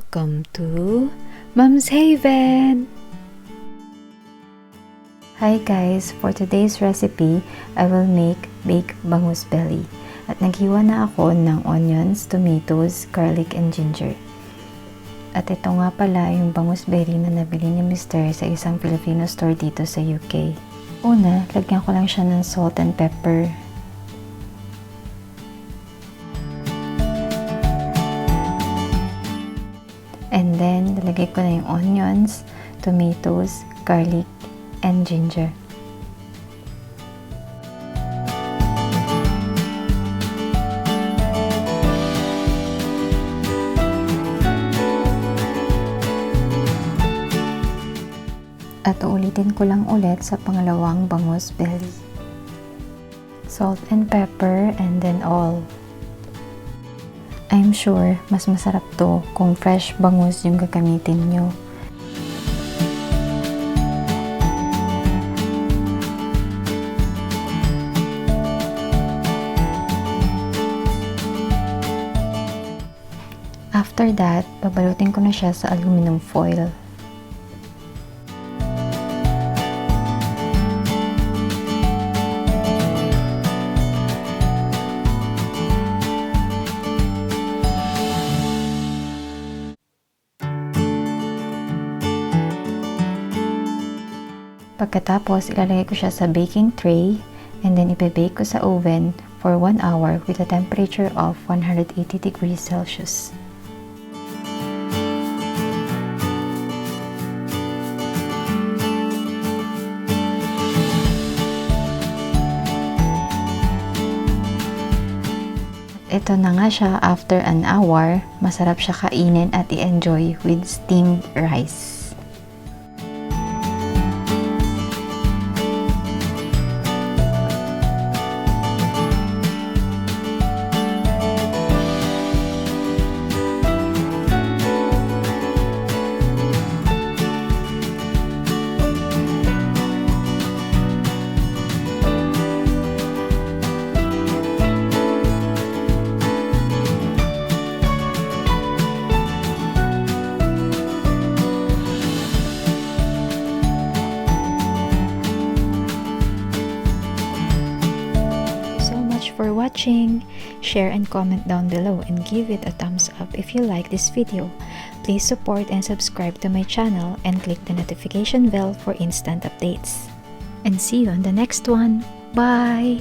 Welcome to Mom's Haven! Hi guys! For today's recipe, I will make baked bangus belly. At naghiwa na ako ng onions, tomatoes, garlic, and ginger. At ito nga pala yung bangus belly na nabili ni Mr. sa isang Filipino store dito sa UK. Una, lagyan ko lang siya ng salt and pepper. And then, lalagay ko na yung onions, tomatoes, garlic, and ginger. At uulitin ko lang ulit sa pangalawang bangus belly. Salt and pepper and then all. I'm sure mas masarap to kung fresh bangus yung gagamitin nyo. After that, babalutin ko na siya sa aluminum foil. Pagkatapos, ilalagay ko siya sa baking tray and then ibe-bake ko sa oven for 1 hour with a temperature of 180 degrees Celsius. Ito na nga siya after an hour. Masarap siya kainin at i-enjoy with steamed rice. For watching. Share and comment down below and give it a thumbs up if you like this video. Please support and subscribe to my channel and click the notification bell for instant updates. And see you on the next one. Bye!